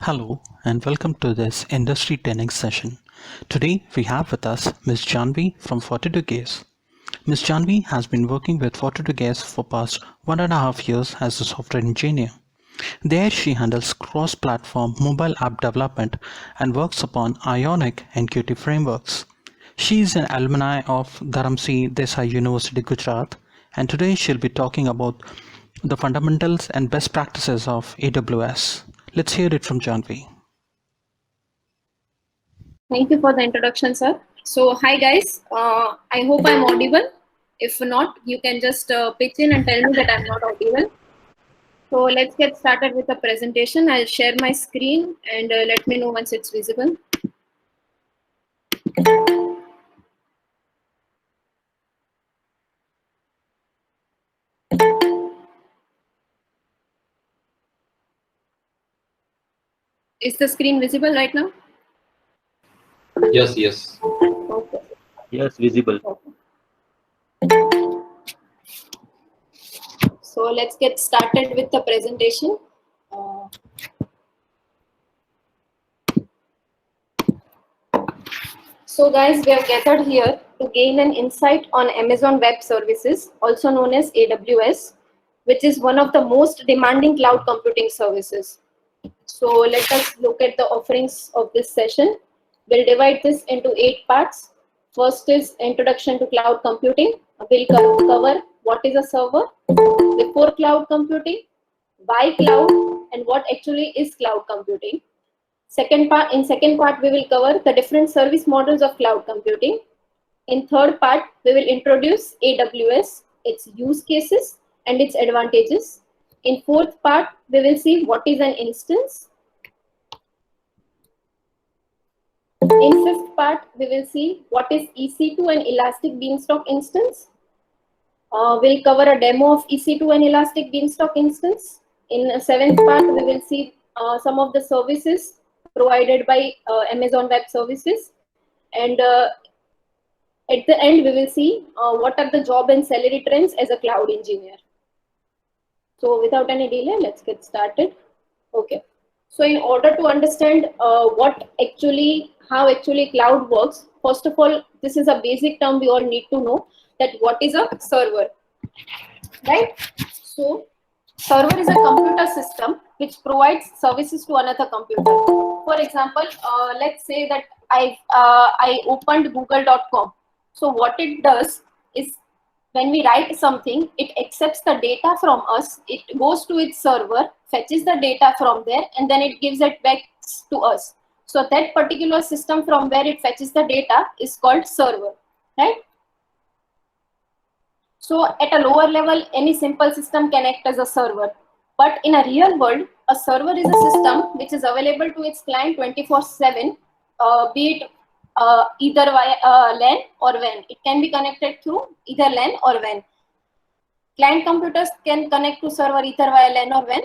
Hello and welcome to this Industry 10x session. Today we have with us Ms. Janvi from Fortitude Gas. Ms. Janvi has been working with Fortitude Gas for past 1.5 years as a software engineer. There she handles cross-platform mobile app development and works upon Ionic and Qt frameworks. She is an alumni of Dharamsi Desai University, Gujarat, and today she'll be talking about the fundamentals and best practices of AWS. Let's hear it from Janvi. Thank you for the introduction, sir. So, hi guys. I hope I'm audible. If not, you can just pitch in and tell me that I'm not audible. So, let's get started with the presentation. I'll share my screen and let me know once it's visible. Is the screen visible right now? Yes. Okay. Yes, visible. Okay. So let's get started with the presentation. So guys, we have gathered here to gain an insight on Amazon Web Services, also known as AWS, which is one of the most demanding cloud computing services. So let us look at the offerings of this session. We'll divide this into 8 parts. First is introduction to cloud computing. We'll cover what is a server, before cloud computing, why cloud, and what actually is cloud computing. Second part, we will cover the different service models of cloud computing. In third part, we will introduce AWS, its use cases and its advantages. In fourth part, we will see what is an instance. In fifth part, we will see what is EC2 and Elastic Beanstalk instance. We'll cover a demo of EC2 and Elastic Beanstalk instance. In seventh part, we will see some of the services provided by Amazon Web Services. And at the end, we will see what are the job and salary trends as a cloud engineer. So without any delay, let's get started. Okay. So in order to understand how actually cloud works, first of all, this is a basic term we all need to know, that what is a server, right? So server is a computer system which provides services to another computer. For example, let's say that I opened google.com. So what it does is, when we write something, it accepts the data from us, it goes to its server, fetches the data from there, and then it gives it back to us. So that particular system from where it fetches the data is called server, right? So at a lower level, any simple system can act as a server. But in a real world, a server is a system which is available to its client 24/7, be it either via LAN or WAN. It can be connected through either LAN or WAN. Client computers can connect to server either via LAN or WAN.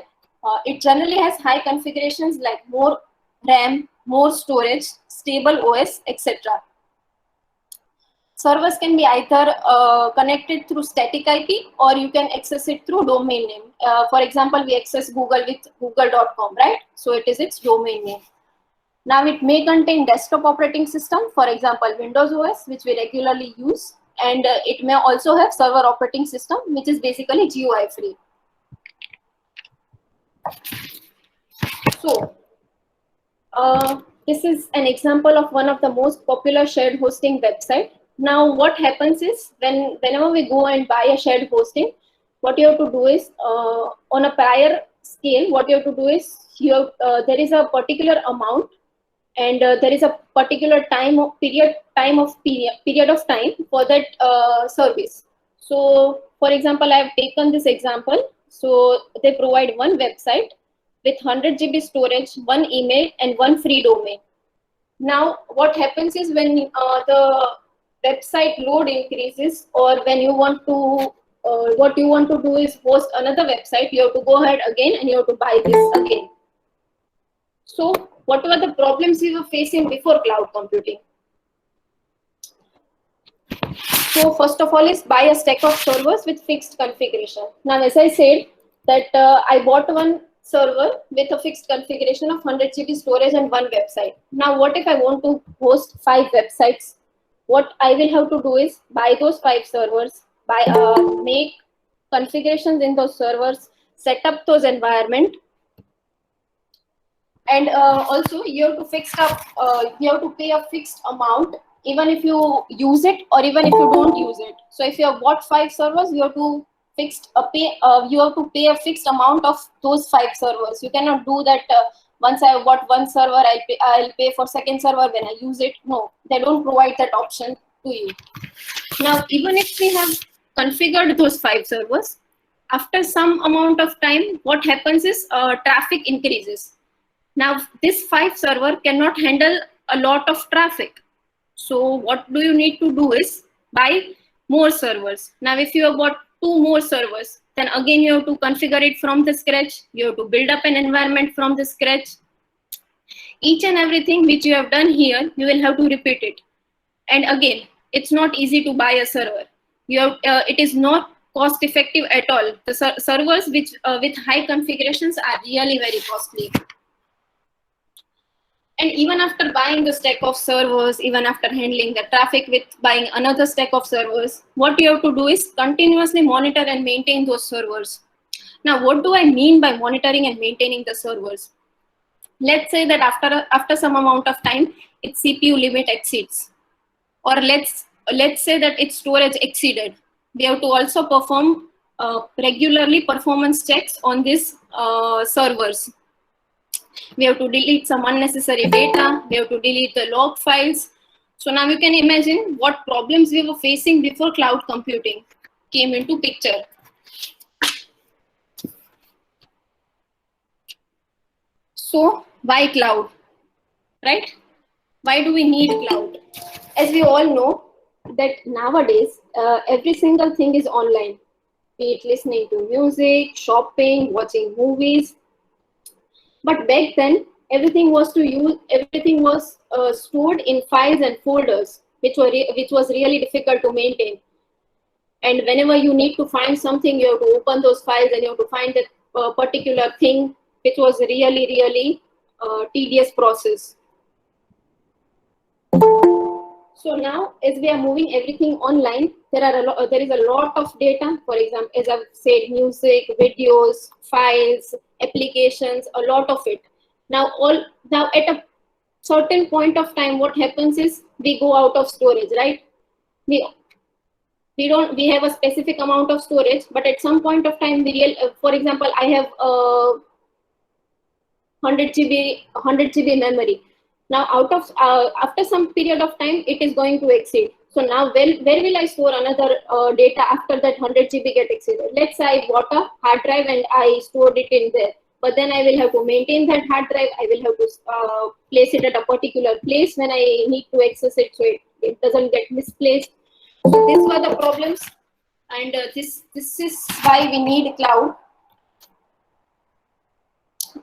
It generally has high configurations like more RAM, more storage, stable OS, etc. Servers can be either connected through static IP, or you can access it through domain name. For example, we access Google with google.com, right? So it is its domain name. Now it may contain desktop operating system, for example, Windows OS, which we regularly use, and it may also have server operating system, which is basically GUI free. So this is an example of one of the most popular shared hosting website. Now what happens is, whenever we go and buy a shared hosting, what you have to do is, on a prior scale, what you have to do is, there is a particular amount, and there is a particular period of time for that service. So for example, I have taken this example. So they provide one website with 100 GB storage, one email, and one free domain. Now what happens is, when the website load increases, or when you want to what you want to do is host another website, you have to go ahead again and you have to buy this again. So what were the problems we were facing before cloud computing? So first of all is, buy a stack of servers with fixed configuration. Now, as I said that I bought one server with a fixed configuration of 100 GB storage and one website. Now, what if I want to host 5 websites? What I will have to do is buy those 5 servers, make configurations in those servers, set up those environment, and also you have to you have to pay a fixed amount even if you use it or even if you don't use it. So if you have bought 5 servers, you have to pay a fixed amount of those 5 servers. You cannot do that once I have bought one server, I'll pay for second server when I use it. No, they don't provide that option to you. Now, even if we have configured those 5 servers, after some amount of time, what happens is traffic increases. Now, this 5 server cannot handle a lot of traffic. So what do you need to do is buy more servers. Now, if you have bought 2 more servers, then again you have to configure it from the scratch. You have to build up an environment from the scratch. Each and everything which you have done here, you will have to repeat it. And again, it's not easy to buy a server. It is not cost effective at all. The servers with high configurations are really very costly. And even after buying the stack of servers, even after handling the traffic with buying another stack of servers, what you have to do is continuously monitor and maintain those servers. Now, what do I mean by monitoring and maintaining the servers? Let's say that after some amount of time, its CPU limit exceeds, or let's say that its storage exceeded. We have to also perform regularly performance checks on these servers. We have to delete some unnecessary data. We have to delete the log files. So now you can imagine what problems we were facing before cloud computing came into picture. So why cloud, right? Why do we need cloud? As we all know that nowadays, every single thing is online, be it listening to music, shopping, watching movies. But back then, everything was stored in files and folders, which was really difficult to maintain. And whenever you need to find something, you have to open those files and you have to find that particular thing, which was really tedious process. So now, as we are moving everything online, there is a lot of data. For example, as I've said, music, videos, files, applications, a lot of it. Now at a certain point of time, what happens is we go out of storage, right? We have a specific amount of storage, but at some point of time, for example, I have 100 GB memory. Now, after some period of time, it is going to exceed. So now, where will I store another data after that 100 GB get exceeded? Let's say I bought a hard drive and I stored it in there. But then I will have to maintain that hard drive. I will have to place it at a particular place when I need to access it, so it doesn't get misplaced. So these were the problems, and this is why we need cloud.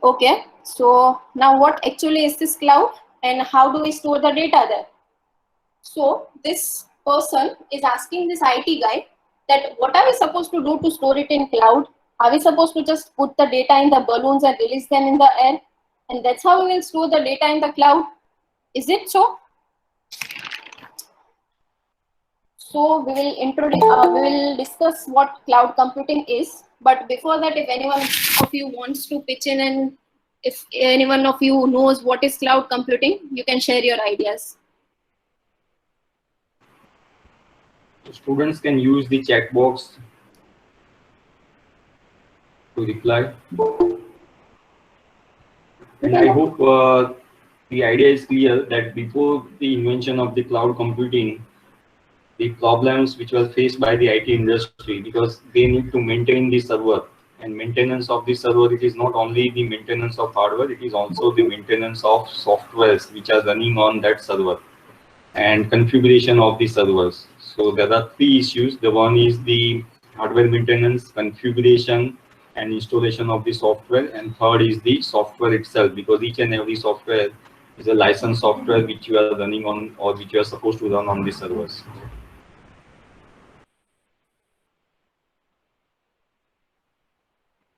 Okay, so now what actually is this cloud and how do we store the data there? So this person is asking this IT guy that what are we supposed to do to store it in cloud? Are we supposed to just put the data in the balloons and release them in the air? And that's how we will store the data in the cloud? Is it so? So we will discuss what cloud computing is. But before that, if anyone of you wants to pitch in and if anyone of you knows what is cloud computing, you can share your ideas. Students can use the chat box to reply. And I hope the idea is clear that before the invention of the cloud computing, the problems which were faced by the IT industry, because they need to maintain the server, and maintenance of the server, it is not only the maintenance of hardware, it is also the maintenance of softwares which are running on that server and configuration of the servers. So there are 3 issues. The one is the hardware maintenance, configuration and installation of the software, and third is the software itself, because each and every software is a licensed software which you are running on or which you are supposed to run on the servers.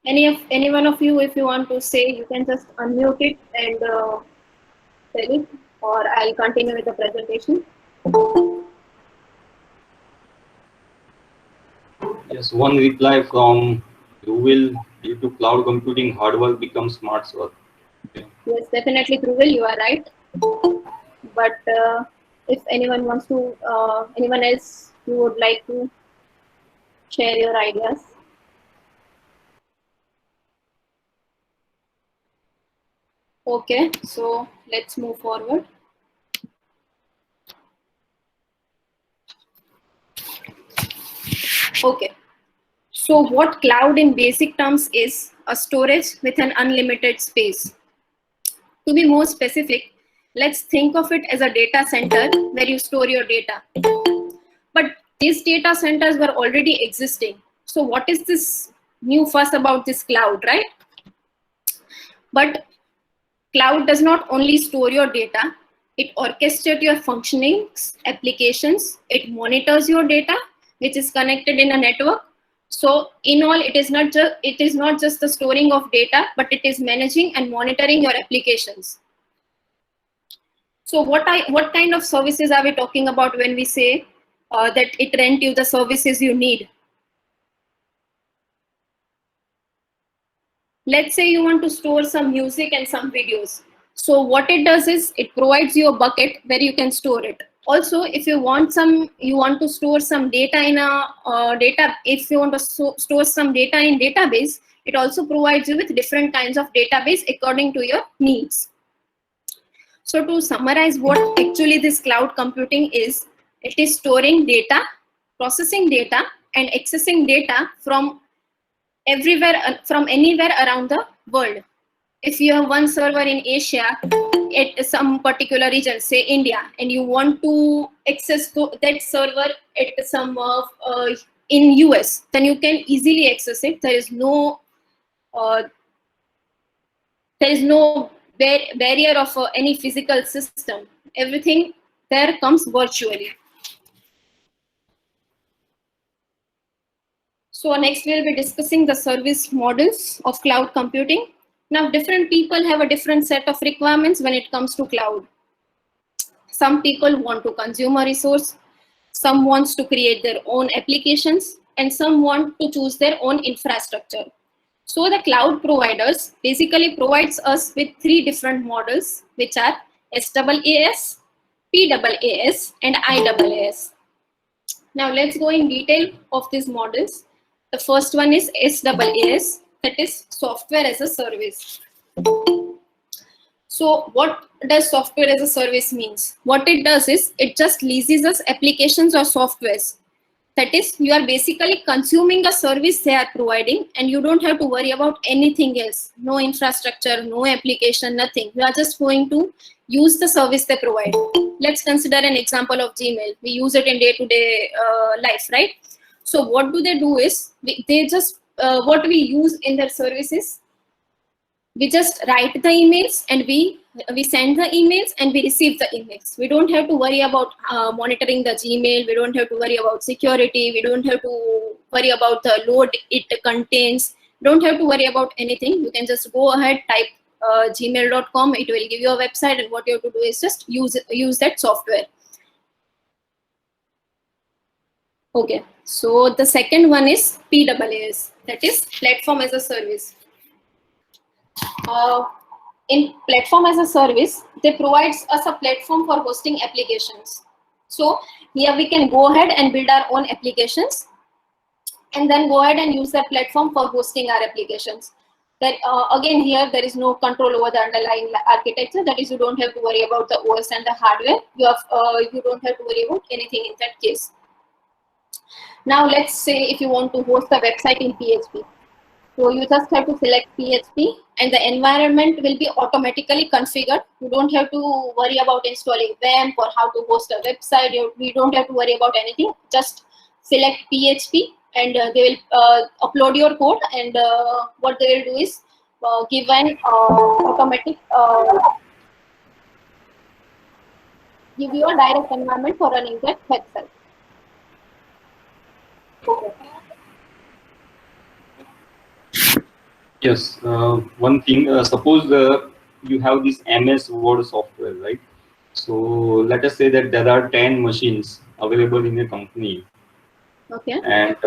Any one of you, if you want to say, you can just unmute it and tell it, or I'll continue with the presentation. Yes, one reply from Dhruval: due to cloud computing, hard work becomes smart work. Yes, definitely, Dhruval, you are right. But if anyone wants to, anyone else who would like to share your ideas. Okay, so let's move forward. Okay, so what cloud in basic terms is a storage with an unlimited space. To be more specific, let's think of it as a data center where you store your data. But these data centers were already existing. So what is this new fuss about this cloud, right? But cloud does not only store your data, it orchestrates your functioning applications, it monitors your data, which is connected in a network. So in all, it is not just the storing of data, but it is managing and monitoring your applications. So what kind of services are we talking about when we say that it rent you the services you need? Let's say you want to store some music and some videos. So what it does is it provides you a bucket where you can store it. Also, if you want to store some data in if you want to store some data in database, it also provides you with different kinds of database according to your needs. So to summarize what actually this cloud computing is, it is storing data, processing data, and accessing data from everywhere, from anywhere around the world. If you have one server in Asia at some particular region, say India, and you want to access to that server at some in US, then you can easily access it. There is no barrier of any physical system. Everything there comes virtually. So next we'll be discussing the service models of cloud computing. Now different people have a different set of requirements when it comes to cloud. Some people want to consume a resource, some wants to create their own applications, and some want to choose their own infrastructure. So the cloud providers basically provides us with three different models, which are SaaS, PaaS, and IaaS. Now let's go in detail of these models. The first one is SaaS, that is software as a service. So what does software as a service means? What it does is it just leases us applications or softwares. That is, you are basically consuming a service they are providing and you don't have to worry about anything else. No infrastructure, no application, nothing. You are just going to use the service they provide. Let's consider an example of Gmail. We use it in day-to-day life, right? So what do they do is, what we use in their services, we just write the emails and we send the emails and we receive the emails. We don't have to worry about monitoring the Gmail. We don't have to worry about security. We don't have to worry about the load it contains. Don't have to worry about anything. You can just go ahead, type gmail.com. It will give you a website, and what you have to do is just use that software. Okay, so the second one is PaaS, that is platform as a service. In platform as a service, they provides us a platform for hosting applications. So here we can go ahead and build our own applications and then go ahead and use that platform for hosting our applications. That again, here there is no control over the underlying architecture. That is, you don't have to worry about the OS and the hardware. You don't have to worry about anything in that case. Now let's say if you want to host a website in PHP. So you just have to select PHP and the environment will be automatically configured. You don't have to worry about installing WAMP or how to host a website. We don't have to worry about anything. Just select PHP and they will upload your code, and what they will do is give an automatic, give you a direct environment for running that website. Okay. Yes, one thing, suppose you have this MS Word software, right? So let us say that there are 10 machines available in a company. Okay. And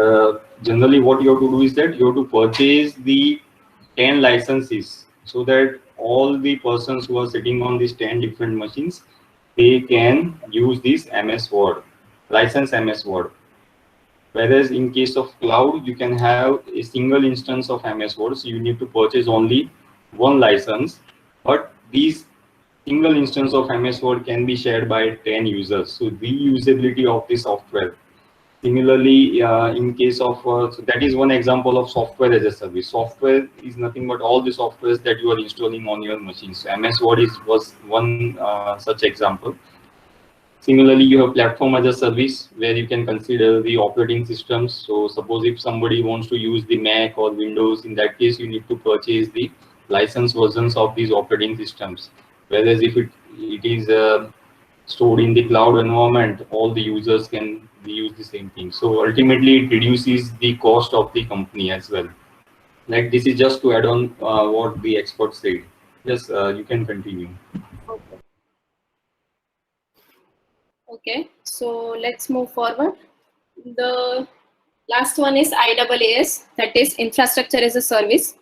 generally what you have to do is that you have to purchase the 10 licenses so that all the persons who are sitting on these 10 different machines, they can use this MS Word, license MS Word. Whereas in case of cloud, you can have a single instance of MS Word, so you need to purchase only one license. But these single instance of MS Word can be shared by 10 users. So reusability of the software. Similarly, in case of, so that is one example of software as a service. Software is nothing but all the softwares that you are installing on your machines. So MS Word was one such example. Similarly, you have platform as a service where you can consider the operating systems. So suppose if somebody wants to use the Mac or Windows, in that case, you need to purchase the licensed versions of these operating systems. Whereas if it is stored in the cloud environment, all the users can use the same thing. So ultimately, it reduces the cost of the company as well. Like this is just to add on what the expert said. Yes, you can continue. Okay. Okay. So let's move forward. The last one is IaaS, that is infrastructure as a service.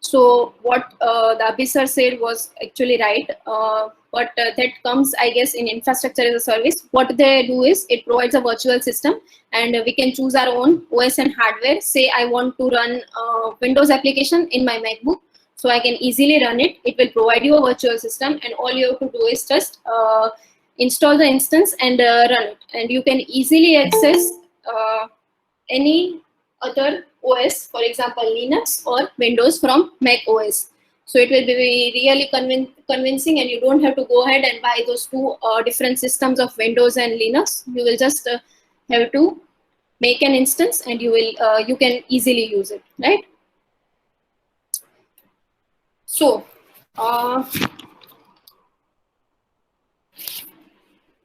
So what the Abhi sir said was actually right, but that comes, I guess, in infrastructure as a service. What they do is it provides a virtual system, and we can choose our own OS and hardware. Say I want to run Windows application in my MacBook, so I can easily run it. It will provide you a virtual system, and all you have to do is just install the instance and run it, and you can easily access any other OS, for example, Linux or Windows from Mac OS. So it will be really convincing, and you don't have to go ahead and buy those two different systems of Windows and Linux. You will just have to make an instance, and you can easily use it, right? So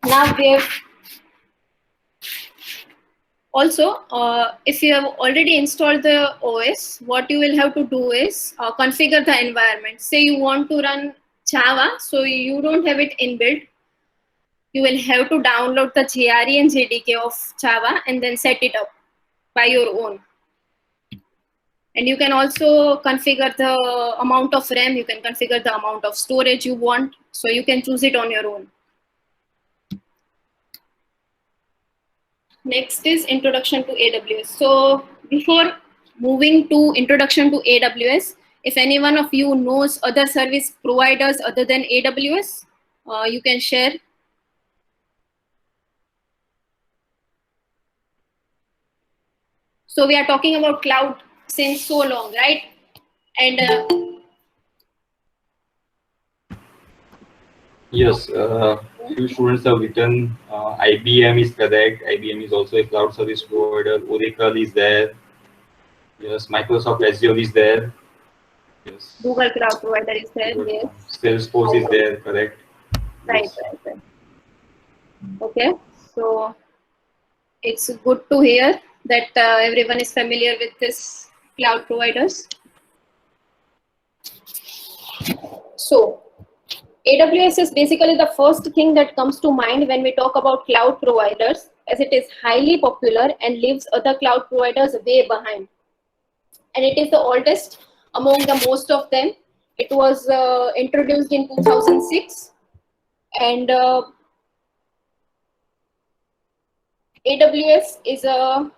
now we have also, if you have already installed the OS, what you will have to do is configure the environment. Say you want to run Java, so you don't have it inbuilt. You will have to download the JRE and JDK of Java and then set it up by your own. And you can also configure the amount of RAM, you can configure the amount of storage you want, so you can choose it on your own. Next is introduction to AWS. So before moving to introduction to AWS, if any one of you knows other service providers other than AWS, you can share. So we are talking about cloud since so long, right? And Yes, few students have written IBM is correct. IBM is also a cloud service provider. Oracle is there. Yes, Microsoft Azure is there. Yes. Google Cloud Provider is there. Google, Yes. Salesforce is there, correct? Right, Yes. right. Okay, so it's good to hear that everyone is familiar with this cloud providers. So AWS is basically the first thing that comes to mind when we talk about cloud providers, as it is highly popular and leaves other cloud providers way behind. And it is the oldest among the most of them. It was introduced in 2006, and AWS is a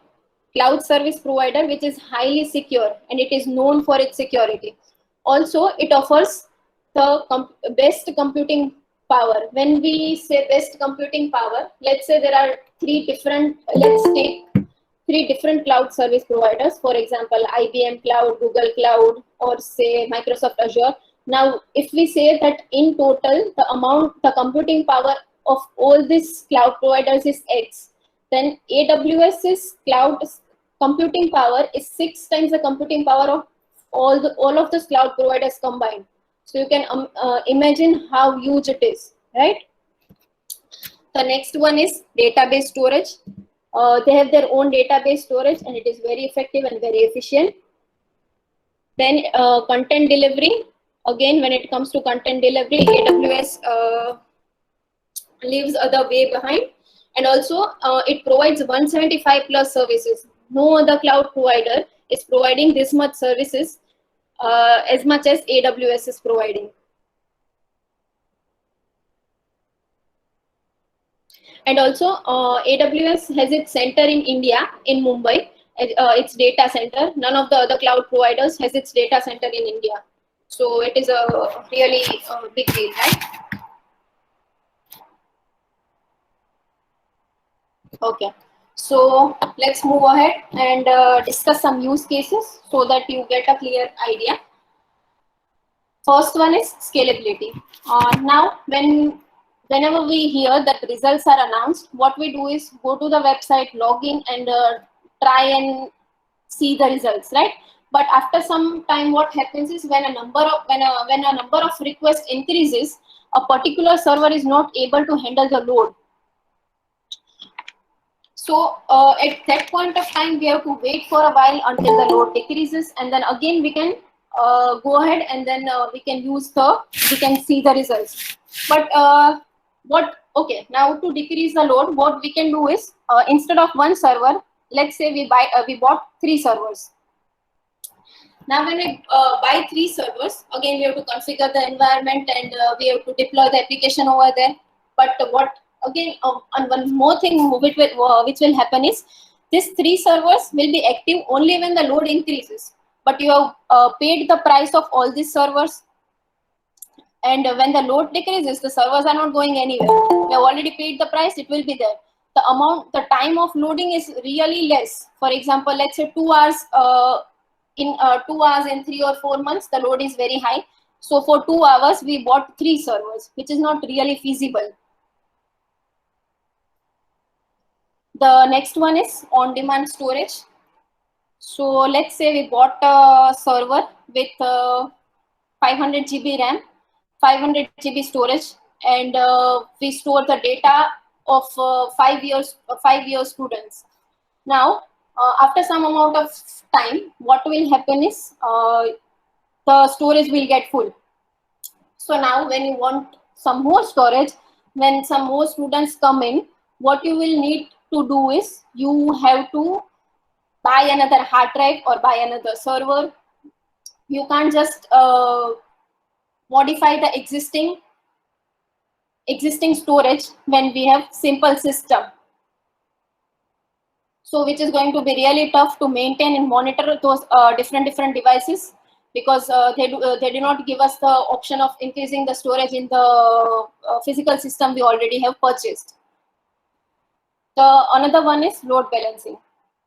cloud service provider which is highly secure, and it is known for its security. Also, it offers the best computing power. When we say best computing power, let's say there are let's take three different cloud service providers, for example, IBM Cloud, Google Cloud, or say Microsoft Azure. Now, if we say that in total, the computing power of all these cloud providers is X, then AWS's cloud computing power is 6 times the computing power of all of those cloud providers combined. So you can imagine how huge it is, right? The next one is database storage. They have their own database storage, and it is very effective and very efficient. Then content delivery. Again, when it comes to content delivery, AWS leaves the way behind. And also it provides 175 plus services. No other cloud provider is providing this much services as much as AWS is providing. And also AWS has its center in India, in Mumbai, its data center. None of the other cloud providers has its data center in India. So it is a really big deal, right? Okay, so let's move ahead and discuss some use cases so that you get a clear idea. First one is scalability. Now, whenever we hear that results are announced, what we do is go to the website, log in, and try and see the results, right? But after some time, what happens is when a number of requests increases, a particular server is not able to handle the load. So at that point of time, we have to wait for a while until the load decreases, and then again we can go ahead and then we can see the results. But okay, now to decrease the load, what we can do is instead of one server, let's say we bought 3 servers. Now when we buy 3 servers, again we have to configure the environment and we have to deploy the application over there. But and one more thing which will happen is these 3 servers will be active only when the load increases. But you have paid the price of all these servers, and when the load decreases, the servers are not going anywhere. You have already paid the price; it will be there. The time of loading is really less. For example, let's say 2 hours. In 2 hours in 3 or 4 months, the load is very high. So for 2 hours, we bought 3 servers, which is not really feasible. The next one is on-demand storage. So let's say we bought a server with 500 GB RAM, 500 GB storage, and we store the data of 5 years students. Now, after some amount of time, what will happen is the storage will get full. So now when you want some more storage, when some more students come in, what you will need to do is you have to buy another hard drive or buy another server. You can't just modify the existing storage when we have simple system. So which is going to be really tough to maintain and monitor those different devices, because they do not give us the option of increasing the storage in the physical system we already have purchased. Another one is load balancing.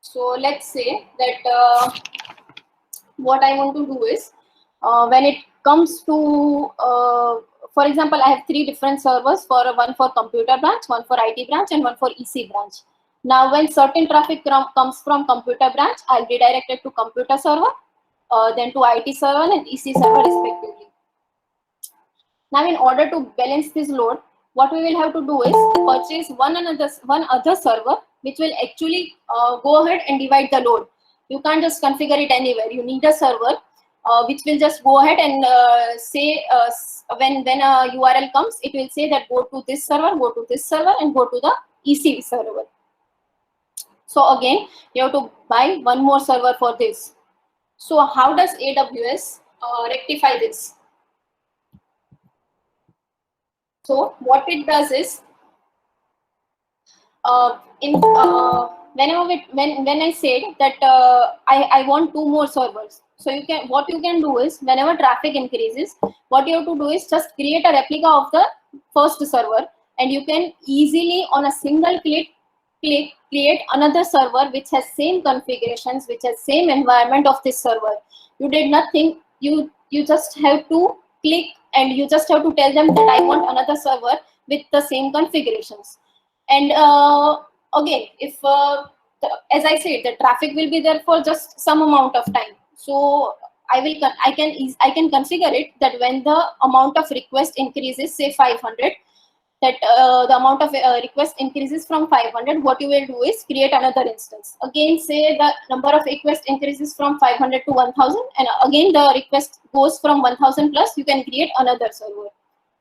So let's say that what I want to do is when it comes to for example, I have 3 different servers, one for computer branch, one for IT branch, and one for EC branch. Now, when certain traffic comes from computer branch, I'll redirect it to computer server, then to IT server and EC server respectively. Now, in order to balance this load, what we will have to do is purchase one other server, which will actually go ahead and divide the load. You can't just configure it anywhere. You need a server which will just go ahead and say when a URL comes, it will say that go to this server, go to this server, and go to the EC server. So again, you have to buy one more server for this. So how does AWS rectify this? So what it does is, when I said that I want 2 more servers, so what you can do is whenever traffic increases, what you have to do is just create a replica of the first server, and you can easily on a single click create another server which has same configurations, which has same environment of this server. You did nothing. You just have to click and you just have to tell them that I want another server with the same configurations. And again, if as I said, the traffic will be there for just some amount of time. So I can configure it that when the amount of request increases, say 500, that the amount of request increases from 500, what you will do is create another instance. Again, say the number of requests increases from 500 to 1000, and again the request goes from 1000 plus, you can create another server.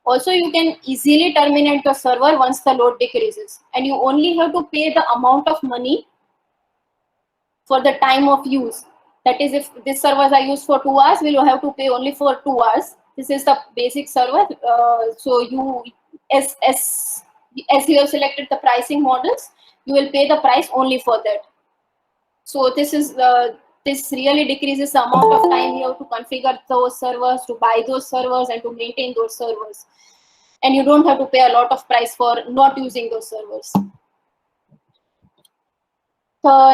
Also, you can easily terminate the server once the load decreases, and you only have to pay the amount of money for the time of use. That is, if these servers are used for 2 hours, we will have to pay only for 2 hours. This is the basic server. So you, as you have selected the pricing models, you will pay the price only for that. So this is this really decreases the amount of time you have to configure those servers, to buy those servers, and to maintain those servers. And you don't have to pay a lot of price for not using those servers.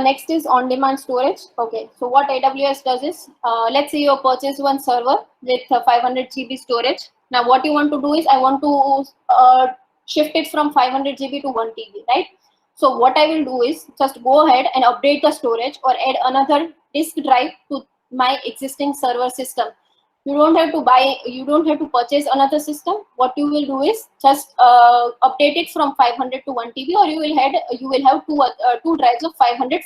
Next is on-demand storage. Okay, so what AWS does is, let's say you purchase one server with 500 GB storage. Now what you want to do is, I want to shift it from 500 GB to 1 TB, right? So what I will do is just go ahead and update the storage or add another disk drive to my existing server system. You don't have to purchase another system. What you will do is just update it from 500 to 1 TB, or you will have two drives of 500,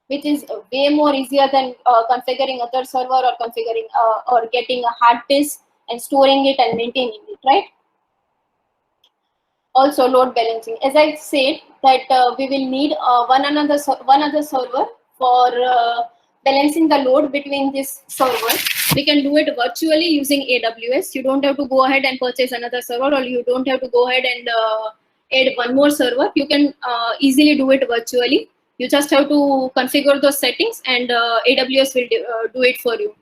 which is way more easier than configuring other server, or configuring or getting a hard disk and storing it and maintaining it, right? Also, load balancing. As I said, that we will need one other server for balancing the load between this server. We can do it virtually using AWS. You don't have to go ahead and purchase another server, or you don't have to go ahead and add one more server. You can easily do it virtually. You just have to configure those settings, and AWS will do it for you.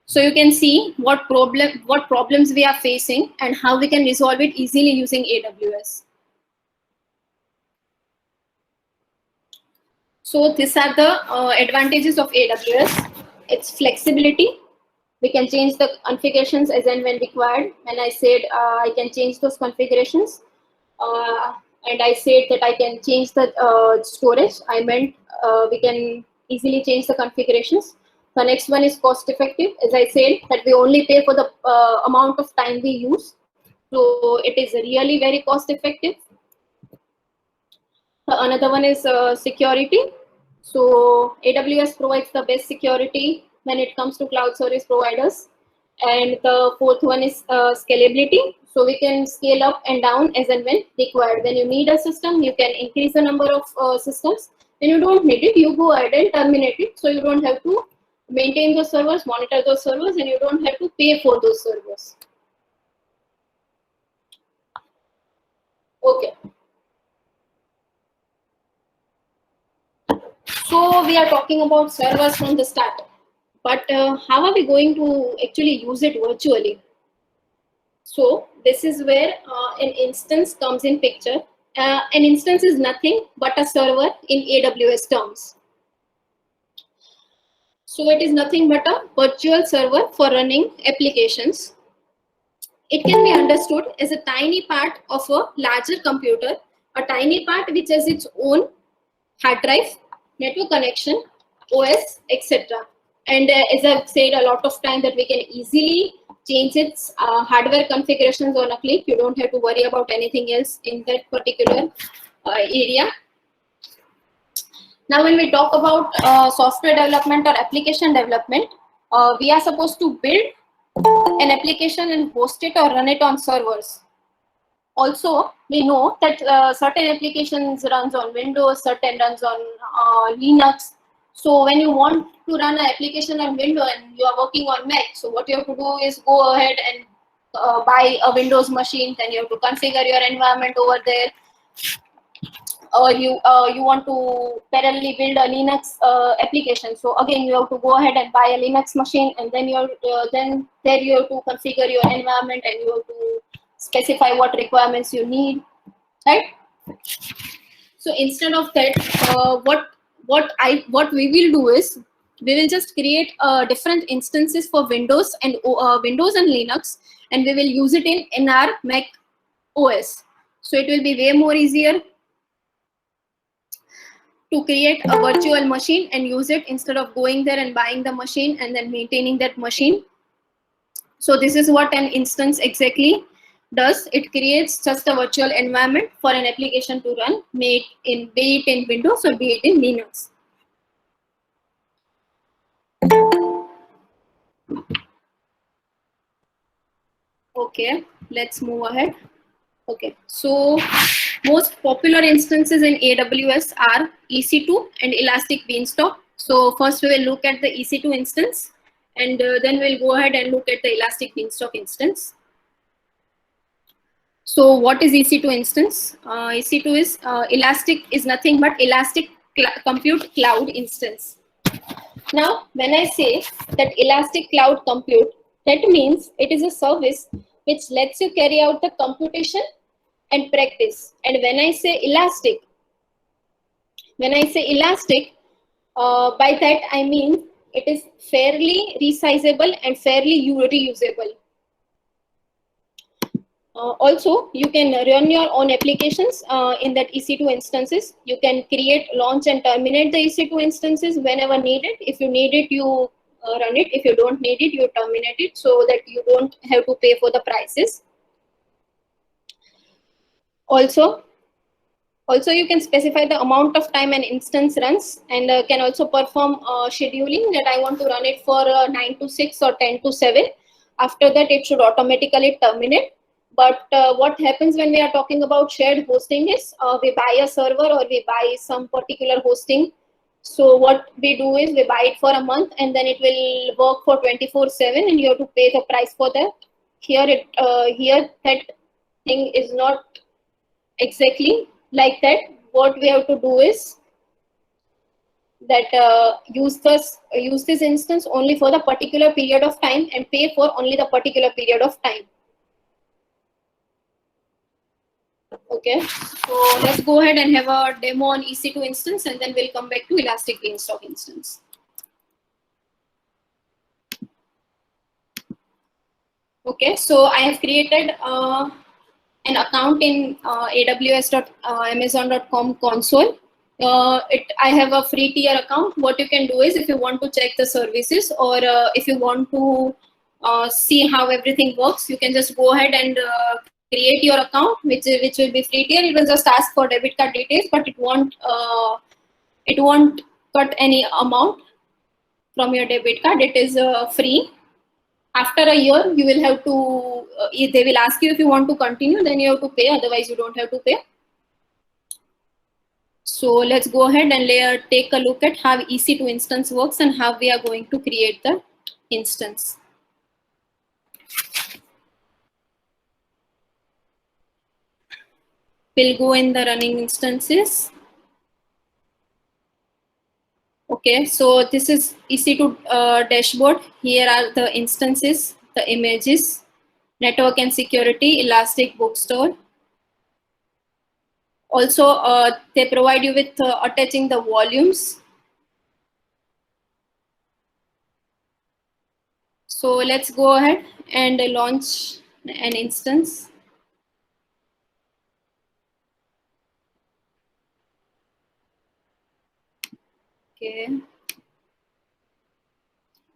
So you can see what problems we are facing and how we can resolve it easily using AWS. So these are the advantages of AWS. It's flexibility. We can change the configurations as and when required. When I said I can change those configurations, and I said that I can change the storage, I meant we can easily change the configurations. The next one is cost effective. As I said, that we only pay for the amount of time we use. So it is really very cost effective. Another one is security. So AWS provides the best security when it comes to cloud service providers. And the fourth one is scalability. So we can scale up and down as and when required. When you need a system, you can increase the number of systems. When you don't need it, you go ahead and terminate it. So you don't have to maintain those servers, monitor those servers, and you don't have to pay for those servers. Okay. So we are talking about servers from the start, but how are we going to actually use it virtually? So this is where an instance comes in picture. An instance is nothing but a server in AWS terms. So it is nothing but a virtual server for running applications. It can be understood as a tiny part of a larger computer, a tiny part which has its own hard drive, network connection, OS, etc. And as I've said a lot of time, that we can easily change its hardware configurations on a click. You don't have to worry about anything else in that particular area. Now, when we talk about software development or application development, we are supposed to build an application and host it or run it on servers. Also, we know that certain applications runs on Windows, certain runs on Linux. So when you want to run an application on Windows and you are working on Mac, so what you have to do is go ahead and buy a Windows machine. Then you have to configure your environment over there. Or you want to parallelly build a Linux application. So again, you have to go ahead and buy a Linux machine, and then you have to configure your environment, and you have to specify what requirements you need, right? So instead of that, what we will do is, we will just create different instances for Windows and Linux, and we will use it in our Mac OS. So it will be way more easier to create a virtual machine and use it instead of going there and buying the machine and then maintaining that machine. So this is what an instance exactly does, it creates just a virtual environment for an application to run, be it in Windows or be it in Linux. Okay, let's move ahead. Okay, so most popular instances in AWS are EC2 and Elastic Beanstalk. So first we will look at the EC2 instance, and then we'll go ahead and look at the Elastic Beanstalk instance. So what is EC2 instance? EC2 is Elastic is nothing but Elastic Compute Cloud instance. Now, when I say that Elastic Cloud Compute, that means it is a service which lets you carry out the computation and practice. And when I say elastic, by that I mean it is fairly resizable and fairly reusable. Also, you can run your own applications in that EC2 instances. You can create, launch, and terminate the EC2 instances whenever needed. If you need it, you run it. If you don't need it, you terminate it so that you don't have to pay for the prices. Also, you can specify the amount of time an instance runs, and can also perform scheduling that I want to run it for 9 to 6 or 10 to 7. After that, it should automatically terminate. But what happens when we are talking about shared hosting is we buy a server or we buy some particular hosting. So what we do is we buy it for a month and then it will work for 24/7 and you have to pay the price for that. Here that thing is not exactly like that. What we have to do is that use this instance only for the particular period of time and pay for only the particular period of time. Okay, so let's go ahead and have a demo on EC2 instance and then we'll come back to Elastic Beanstalk instance. Okay, so I have created an account in aws.amazon.com console. I have a free tier account. What you can do is if you want to check the services or if you want to see how everything works, you can just go ahead and create your account, which will be free tier. It will just ask for debit card details, but it won't cut any amount from your debit card. It is free. After a year, you will have to. They will ask you if you want to continue. Then you have to pay. Otherwise, you don't have to pay. So let's go ahead and take a look at how EC2 instance works and how we are going to create the instance. We'll go in the running instances. Okay, so this is EC2 dashboard. Here are the instances, the images, network and security, Elastic Bookstore. Also, they provide you with attaching the volumes. So let's go ahead and launch an instance.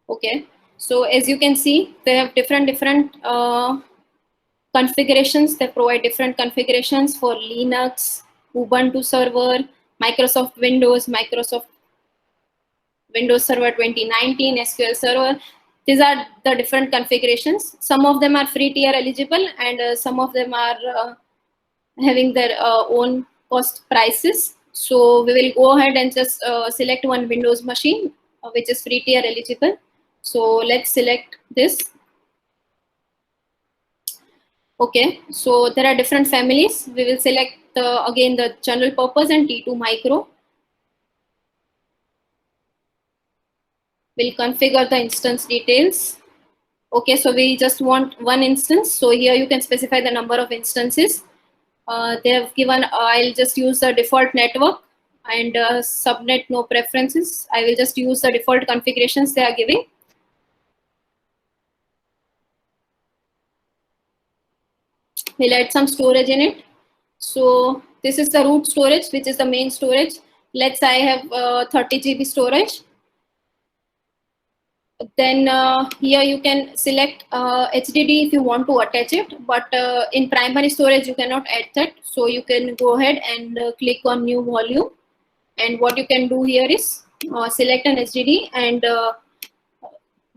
Okay, so as you can see, they have different configurations. They provide different configurations for Linux, Ubuntu server, Microsoft Windows, Microsoft Windows Server 2019, SQL Server. These are the different configurations. Some of them are free tier eligible and some of them are having their own cost prices. So we will go ahead and just select one Windows machine, which is free tier eligible. So let's select this. Okay, so there are different families. We will select again the general purpose and T2 micro. We'll configure the instance details. Okay, so we just want one instance. So here you can specify the number of instances. They have given, I'll just use the default network and subnet no preferences. I will just use the default configurations they are giving. We'll add some storage in it. So this is the root storage, which is the main storage. Let's say I have 30 GB storage. Then here you can select HDD if you want to attach it, but in primary storage you cannot add that. So you can go ahead and click on new volume. And what you can do here is select an HDD and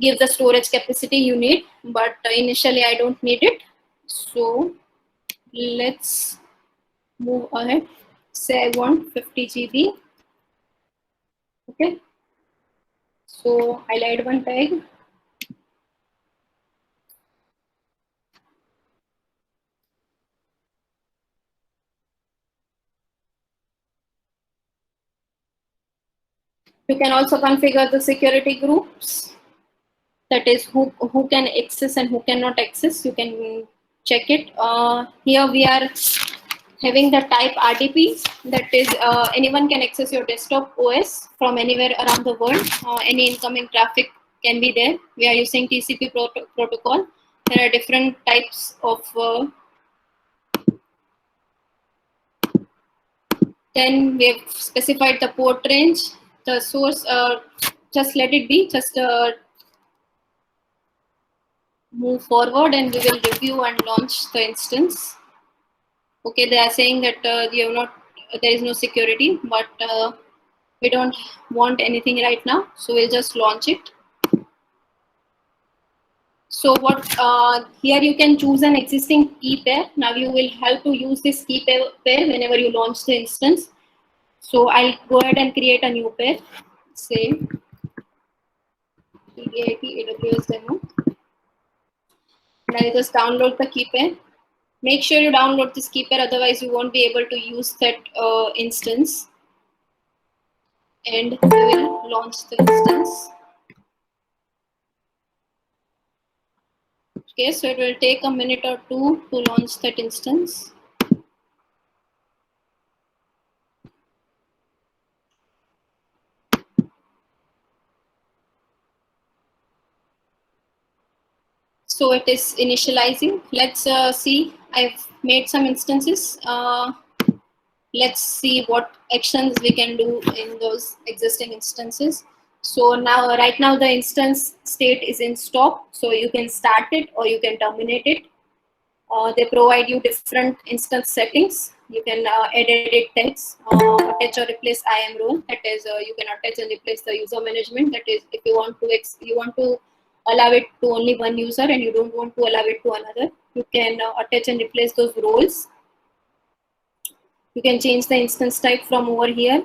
give the storage capacity you need. But initially I don't need it. So let's move ahead. Say I want 50 GB. Okay. So I'll add one tag. You can also configure the security groups, that is who can access and who cannot access. You can check it. Here we are having the type RDP, that is anyone can access your desktop OS from anywhere around the world. Any incoming traffic can be there. We are using TCP protocol. There are different types of then we have specified the port range, the source. Just let it be. Just move forward, and we will review and launch the instance. Okay, they are saying that you have not. There is no security, but we don't want anything right now, so we'll just launch it. So what here you can choose an existing key pair. Now you will have to use this key pair whenever you launch the instance. So I'll go ahead and create a new pair. Say TDIT AWS demo. And I'll just download the key pair. Make sure you download this key pair, otherwise you won't be able to use that instance. And we will launch the instance. Okay, so it will take a minute or two to launch that instance. So it is initializing. Let's see. I've made some instances. Let's see what actions we can do in those existing instances. So now, right now, the instance state is in stop. So you can start it or you can terminate it. They provide you different instance settings. You can edit text, attach or replace IAM role. That is, you can attach and replace the user management. That is, if you want to allow it to only one user and you don't want to allow it to another, you can attach and replace those roles. You can change the instance type from over here.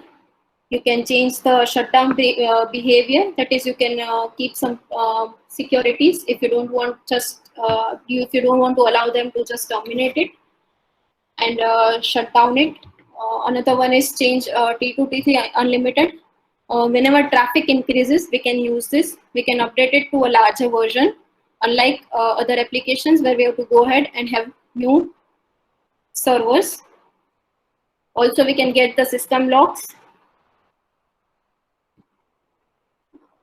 You can change the shutdown behavior. That is, you can keep some securities if you don't want if you don't want to allow them to just terminate it and shut down it. Another one is change T2 T3 unlimited. Whenever traffic increases, we can use this. We can update it to a larger version, unlike other applications where we have to go ahead and have new servers. Also, we can get the system logs.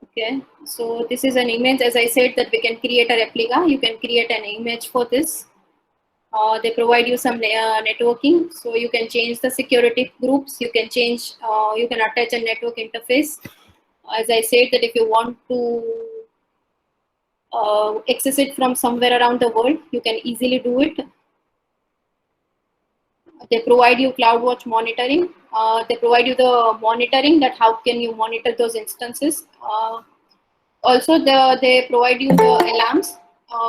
Okay, so this is an image. As I said, that we can create a replica. You can create an image for this. They provide you some networking, so you can change the security groups. You can change. You can attach a network interface. As I said, that if you want to access it from somewhere around the world, you can easily do it. They provide you CloudWatch monitoring. They provide you the monitoring, that how can you monitor those instances. Also, they provide you the alarms,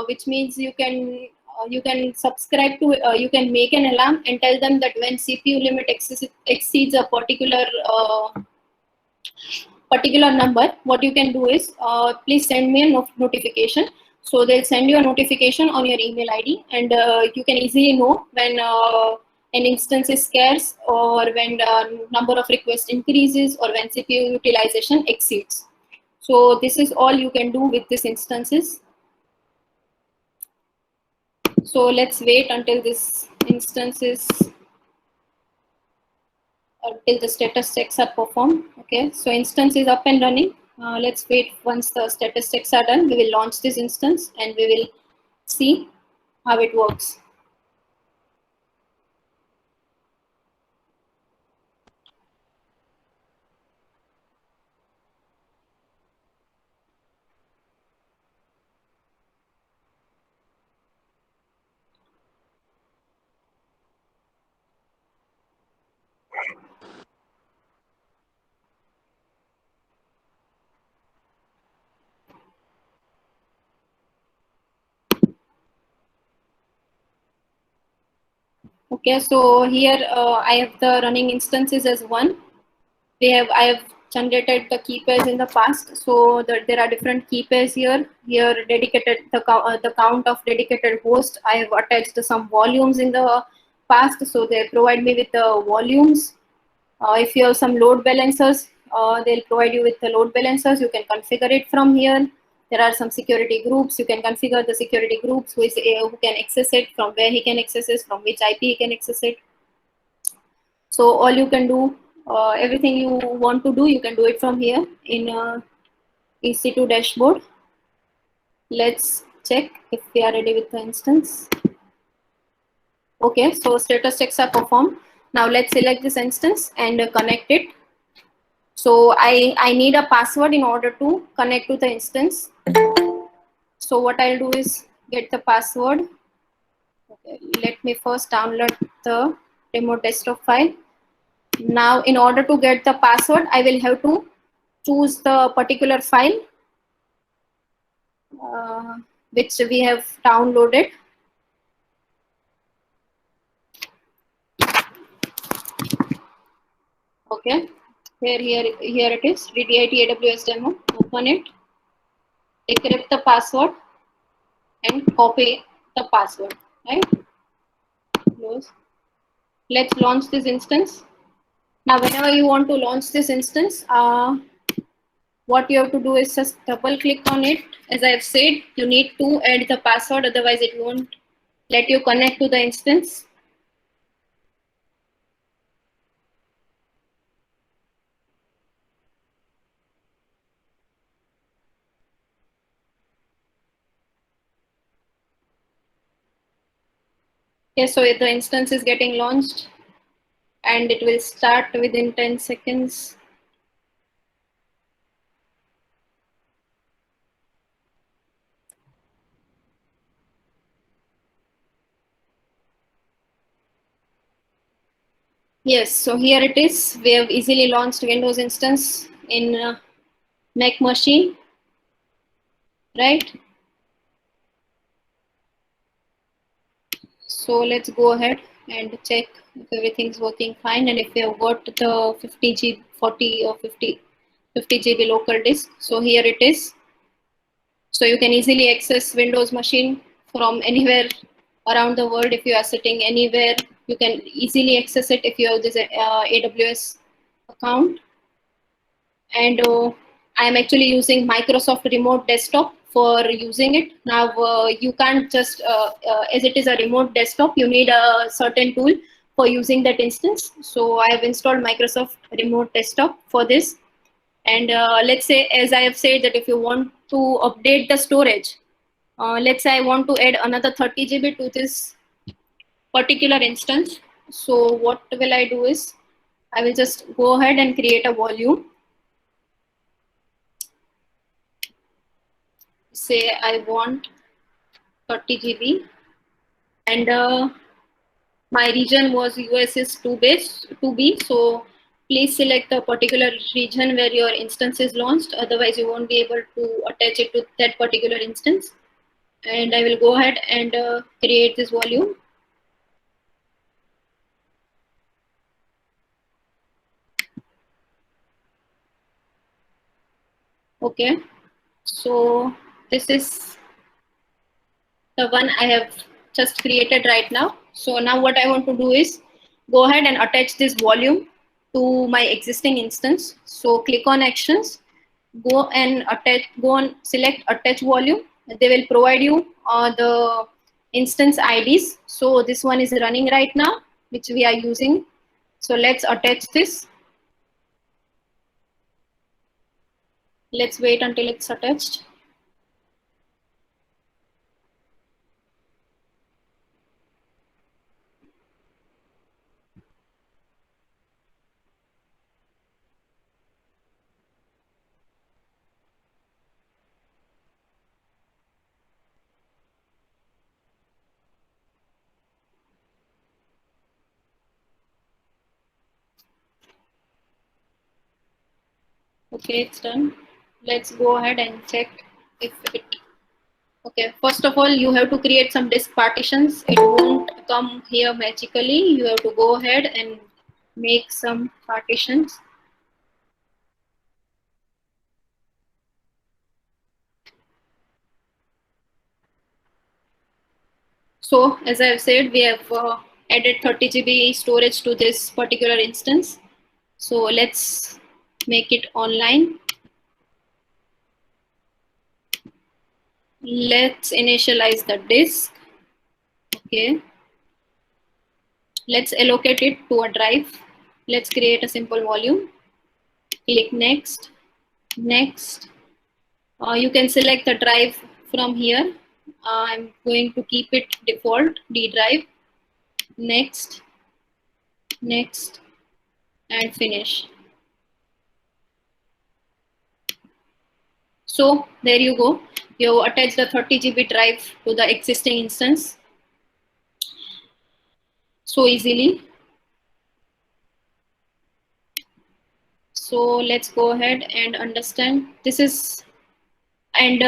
which means you can subscribe to, you can make an alarm and tell them that when CPU limit exceeds a particular number, what you can do is please send me a notification. So they'll send you a notification on your email ID, and you can easily know when an instance is scarce, or when the number of requests increases, or when CPU utilization exceeds. So this is all you can do with these instances. So let's wait until this instance is, until the status checks are performed. Okay, so instance is up and running. Let's wait. Once the status checks are done, we will launch this instance and we will see how it works. Okay, so here I have the running instances as 1. I have generated the key pairs in the past, so there are different key pairs here. Here, dedicated the count of dedicated host. I have attached some volumes in the past, so they provide me with the volumes. If you have some load balancers, they'll provide you with the load balancers. You can configure it from here. There are some security groups. You can configure the security groups, who can access it, from where he can access it, from which IP he can access it. So all you can do, everything you want to do, you can do it from here in EC2 dashboard. Let's check if we are ready with the instance. Okay, so status checks are performed. Now let's select this instance and connect it. So I need a password in order to connect to the instance. So what I'll do is get the password. Okay, let me first download the remote desktop file. Now, in order to get the password, I will have to choose the particular file which we have downloaded. Okay, here it is, DDIT AWS demo. Open it, decrypt the password, and copy the password. Right? Close. Let's launch this instance. Now, whenever you want to launch this instance, what you have to do is just double click on it. As I have said, you need to add the password, otherwise it won't let you connect to the instance. Okay, so the instance is getting launched and it will start within 10 seconds. Yes, so here it is. We have easily launched Windows instance in Mac machine, right? So let's go ahead and check if everything's working fine and if we have got the 50 GB, 40 or 50 GB local disk. So here it is. So you can easily access Windows machine from anywhere around the world. If you are sitting anywhere, you can easily access it if you have this AWS account. And I am actually using Microsoft Remote Desktop for using it. Now you can't just, as it is a remote desktop, you need a certain tool for using that instance. So I have installed Microsoft Remote Desktop for this. And let's say, as I have said, that if you want to update the storage, let's say I want to add another 30 GB to this particular instance. So what will I do is, I will just go ahead and create a volume. Say I want 30 GB and my region was US is 2B. So please select a particular region where your instance is launched. Otherwise, you won't be able to attach it to that particular instance. And I will go ahead and create this volume. Okay, so this is the one I have just created right now. So now what I want to do is go ahead and attach this volume to my existing instance. So click on actions, go and select attach volume. They will provide you the instance IDs. So this one is running right now, which we are using. So let's attach this. Let's wait until it's attached. Okay, it's done. Let's go ahead and check if it Okay, first of all, you have to create some disk partitions. It won't come here magically. You have to go ahead and make some partitions. So as I've said, we have added 30 GB storage to this particular instance. So let's make it online. Let's initialize the disk. Okay. Let's allocate it to a drive. Let's create a simple volume. Click next, next. You can select the drive from here. I'm going to keep it default, D drive. Next, next, and finish. So there you go. You attach the 30 GB drive to the existing instance so easily. So let's go ahead and understand. This is, and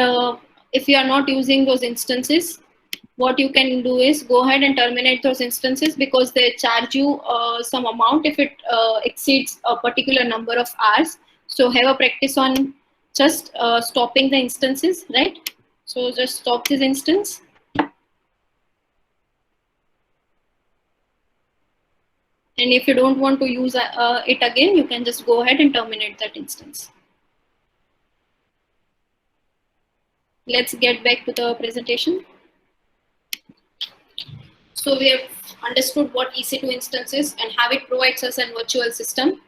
if you are not using those instances, what you can do is go ahead and terminate those instances, because they charge you some amount if it exceeds a particular number of hours. So have a practice on just stopping the instances, right? So just stop this instance. And if you don't want to use it again, you can just go ahead and terminate that instance. Let's get back to the presentation. So we have understood what EC2 instance is and how it provides us a virtual system.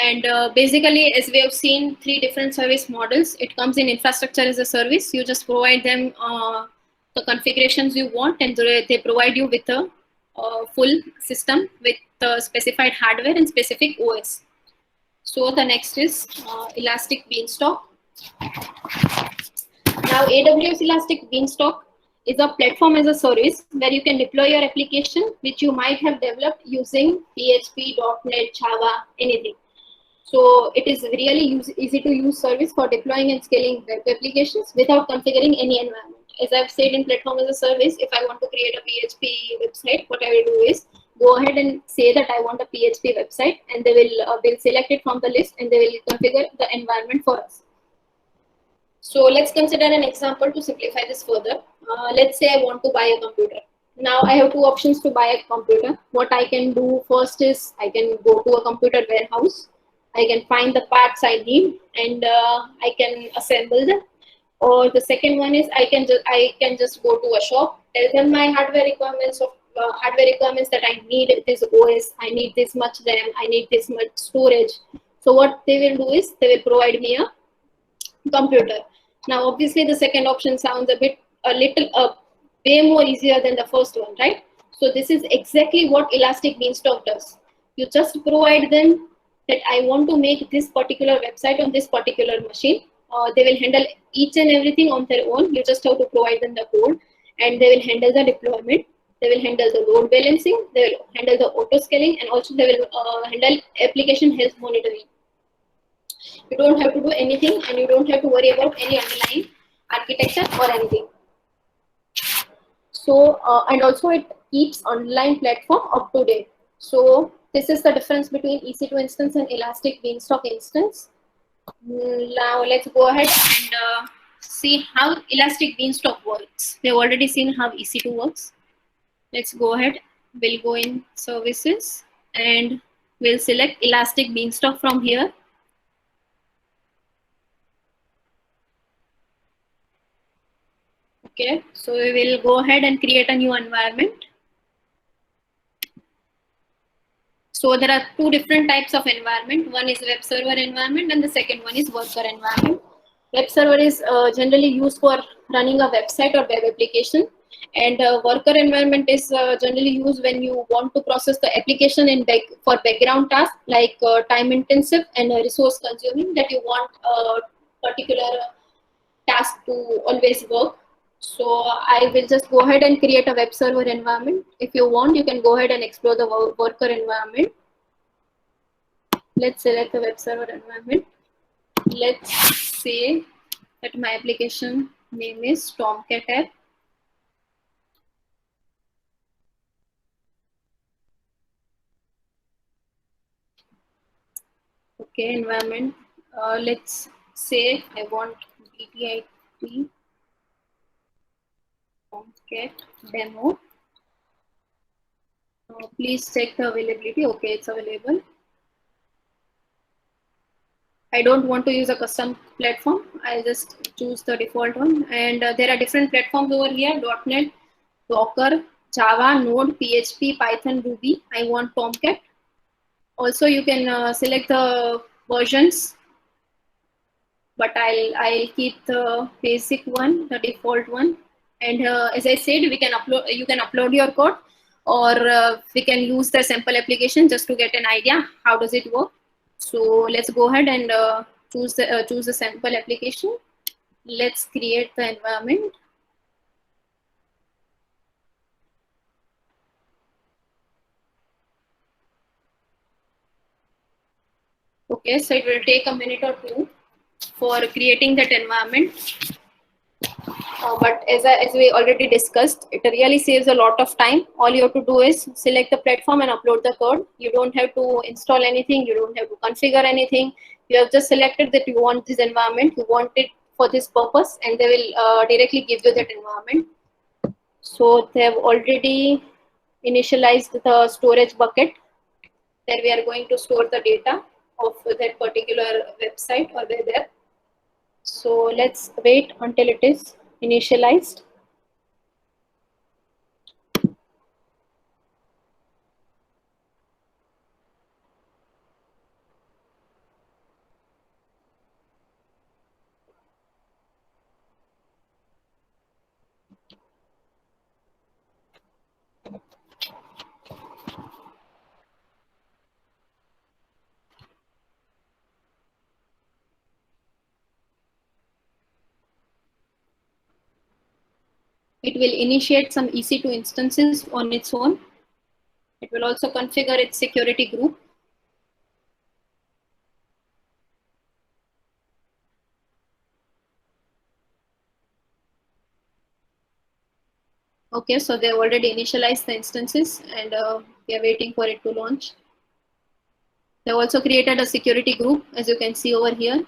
And basically, as we have seen, 3 different service models. It comes in infrastructure as a service. You just provide them the configurations you want, and they provide you with a full system with specified hardware and specific OS. So the next is Elastic Beanstalk. Now, AWS Elastic Beanstalk is a platform as a service where you can deploy your application which you might have developed using PHP, .NET, Java, anything. So it is really easy to use service for deploying and scaling web applications without configuring any environment. As I've said in platform as a service, if I want to create a PHP website, what I will do is go ahead and say that I want a PHP website, and they will select it from the list and they will configure the environment for us. So let's consider an example to simplify this further. Let's say I want to buy a computer. Now I have 2 options to buy a computer. What I can do first is I can go to a computer warehouse. I can find the parts I need and I can assemble them. Or the second one is I can just go to a shop, tell them my hardware requirements that I need this OS, I need this much RAM, I need this much storage. So what they will do is they will provide me a computer. Now obviously the second option sounds way more easier than the first one, right? So this is exactly what Elastic Beanstalk does. You just provide them that I want to make this particular website on this particular machine. They will handle each and everything on their own. You just have to provide them the code, and they will handle the deployment. They will handle the load balancing. They will handle the auto scaling, and also they will handle application health monitoring. You don't have to do anything, and you don't have to worry about any underlying architecture or anything. So, and also it keeps online platform up to date. So this is the difference between EC2 instance and Elastic Beanstalk instance. Now let's go ahead and see how Elastic Beanstalk works. We've already seen how EC2 works. Let's go ahead. We'll go in services and we'll select Elastic Beanstalk from here. Okay, so we will go ahead and create a new environment. So there are 2 different types of environment. One is web server environment and the second one is worker environment. Web server is generally used for running a website or web application, and worker environment is generally used when you want to process the application for background tasks like time intensive and resource consuming, that you want a particular task to always work. So I will just go ahead and create a web server environment. If you want, you can go ahead and explore the worker environment. Let's select the web server environment. Let's say that my application name is Tomcat app. Okay, environment. Let's say I want DTIT Tomcat demo. Please check the availability. Okay, it's available. I don't want to use a custom platform. I'll just choose the default one. And there are different platforms over here: .NET, Docker, Java, Node, PHP, Python, Ruby. I want Tomcat. Also, you can select the versions, but I'll keep the basic one, the default one. And as I said, we can upload. You can upload your code, or we can use the sample application just to get an idea how does it work. So let's go ahead and choose the sample application. Let's create the environment. Okay, so it will take a minute or two for creating that environment. But as we already discussed, it really saves a lot of time. All you have to do is select the platform and upload the code. You don't have to install anything. You don't have to configure anything. You have just selected that you want this environment. You want it for this purpose, and they will directly give you that environment. So they have already initialized the storage bucket that we are going to store the data of that particular website or web app. So let's wait until it is initialized. It will initiate some EC2 instances on its own. It will also configure its security group. Okay, so they have already initialized the instances, and we are waiting for it to launch. They have also created a security group, as you can see over here.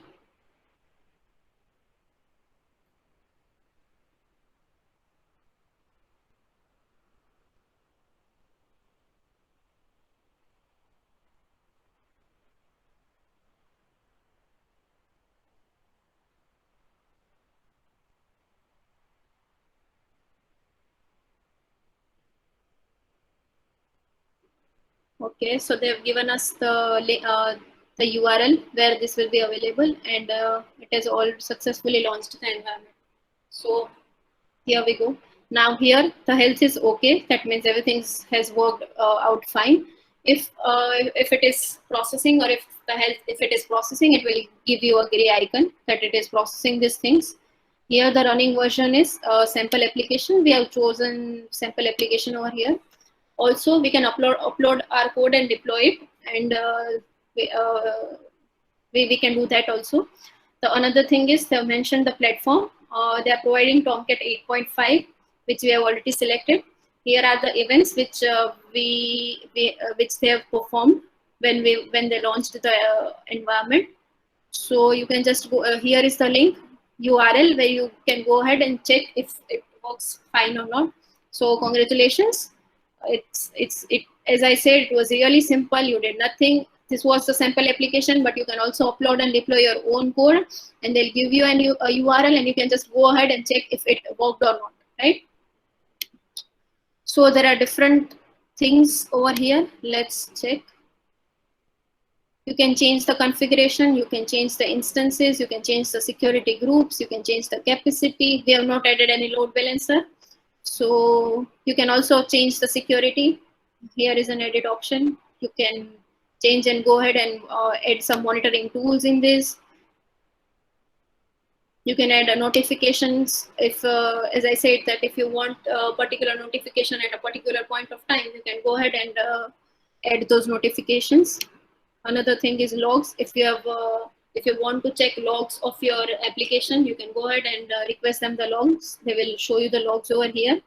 Okay, so they have given us the URL where this will be available, and it has all successfully launched the environment. So here we go. Now here the health is okay. That means everything has worked out fine. If it is processing, or if it is processing, it will give you a gray icon that it is processing these things. Here the running version is sample application. We have chosen sample application over here. Also, we can upload our code and deploy it, and we can do that also. The another thing is they have mentioned the platform. They are providing Tomcat 8.5, which we have already selected. Here are the events which which they have performed when they launched the environment. So you can just go. Here is the link URL where you can go ahead and check if it works fine or not. So congratulations. As I said, it was really simple. You did nothing. This was the sample application, but you can also upload and deploy your own code, and they'll give you a URL, and you can just go ahead and check if it worked or not, right? So there are different things over here. Let's check. You can change the configuration, you can change the instances, you can change the security groups, you can change the capacity. We have not added any load balancer. So you can also change the security. Here is an edit option. You can change and go ahead and add some monitoring tools in this. You can add notifications. If, as I said, that if you want a particular notification at a particular point of time, you can go ahead and add those notifications. Another thing is logs. If you have If you want to check logs of your application, you can go ahead and request them the logs. They will show you the logs over here.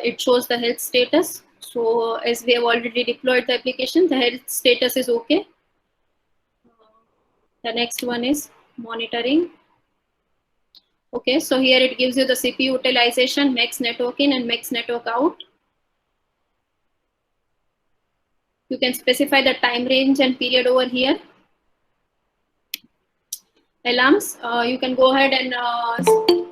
It shows the health status. So as we have already deployed the application, the health status is okay. The next one is monitoring. Okay, so here it gives you the CPU utilization, max network in and max network out. You can specify the time range and period over here. Alarms, you can go ahead and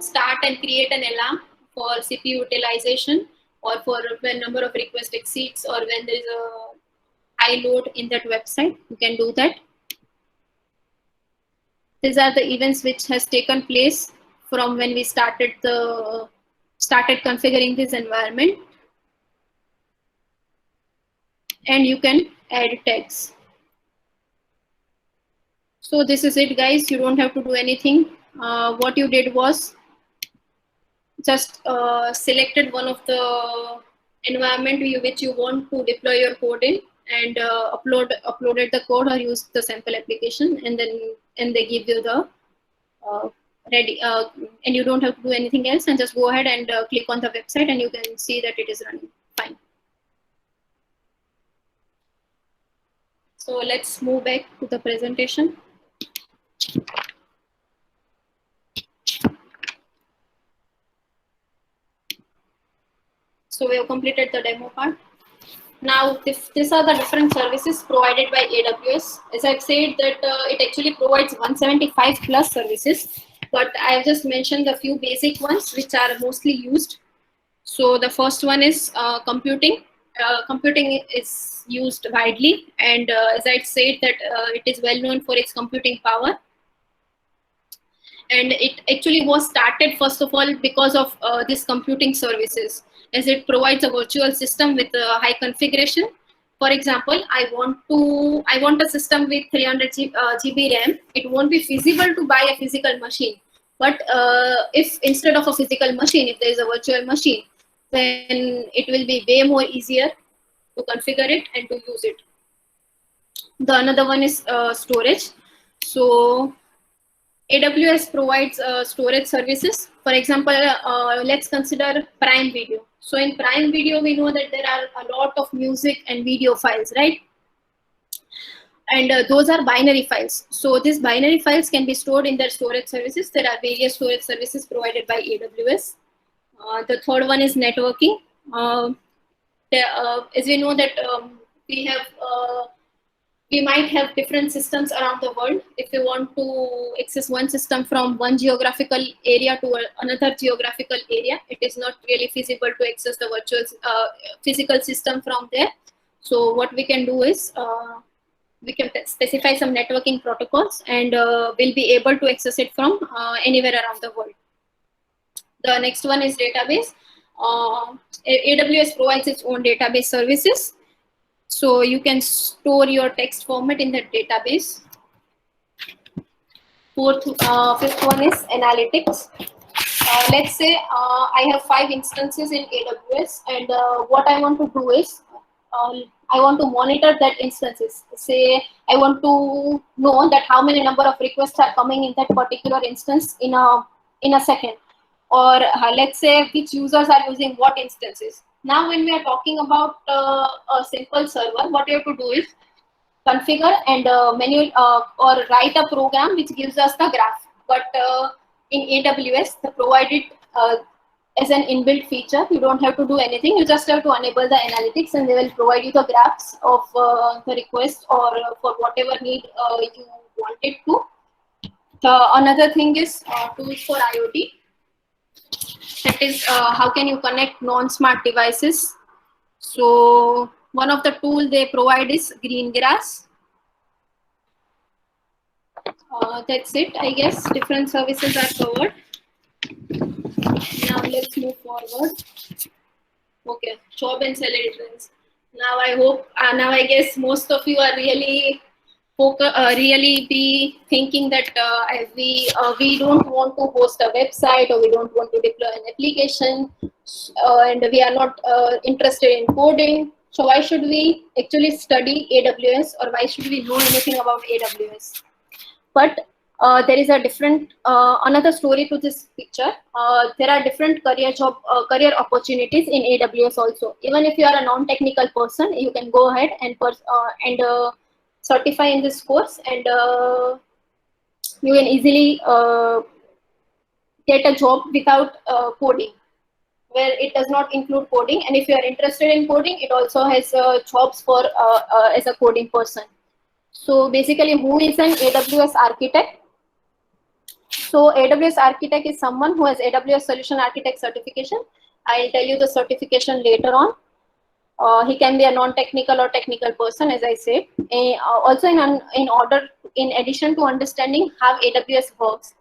start and create an alarm for CPU utilization, or for when number of requests exceeds, or when there is a high load in that website, you can do that. These are the events which has taken place from when we started configuring this environment. And you can add tags. So this is it, guys. You don't have to do anything. What you did was just selected one of the environment which you want to deploy your code in, and uploaded the code or used the sample application, and they give you the ready, and you don't have to do anything else, and just go ahead and click on the website, and you can see that it is running fine. So let's move back to the presentation. So we have completed the demo part. Now, these are the different services provided by AWS. As I've said that it actually provides 175 plus services, but I've just mentioned the few basic ones which are mostly used. So the first one is computing. Computing is used widely, and as I said that it is well known for its computing power. And it actually was started first of all because of this computing services, as it provides a virtual system with a high configuration. For example, I want a system with 300 GB RAM. It won't be feasible to buy a physical machine, but if instead of a physical machine, if there is a virtual machine, then it will be way more easier to configure it and to use it. The another one is storage. So AWS provides storage services. For example, let's consider Prime Video. So in Prime Video, we know that there are a lot of music and video files, right? And those are binary files. So these binary files can be stored in their storage services. There are various storage services provided by AWS. The third one is networking. As we know that we might have different systems around the world. If you want to access one system from one geographical area to another geographical area, it is not really feasible to access the virtual physical system from there. So what we can do is we can specify some networking protocols, and we'll be able to access it from anywhere around the world. The next one is database. AWS provides its own database services. So you can store your text format in the database. Fifth one is analytics. Let's say I have 5 instances in AWS, and what I want to do is I want to monitor that instances. Say I want to know that how many number of requests are coming in that particular instance in a second, or let's say which users are using what instances. Now, when we are talking about a simple server, what you have to do is configure and manual or write a program which gives us the graph. But in AWS, they provide it as an inbuilt feature. You don't have to do anything. You just have to enable the analytics, and they will provide you the graphs of the request or for whatever need you want it to. Another thing is tools for IoT. That is how can you connect non-smart devices. So one of the tools they provide is Greengrass. That's it, I guess. Different services are covered. Now let's move forward. Okay, job and salary trends. Now I hope, now I guess most of you are really be thinking that we don't want to host a website, or we don't want to deploy an application, and we are not interested in coding. So why should we actually study AWS, or why should we know anything about AWS? But there is a different another story to this picture. There are different career opportunities in AWS also. Even if you are a non-technical person, you can go ahead and certify in this course, and you can easily get a job without coding, where it does not include coding. And if you are interested in coding, it also has jobs for as a coding person. So basically, who is an AWS architect? So AWS architect is someone who has AWS solution architect certification. I'll tell you the certification later on. He can be a non-technical or technical person, as I said. Also, in addition to understanding how AWS works,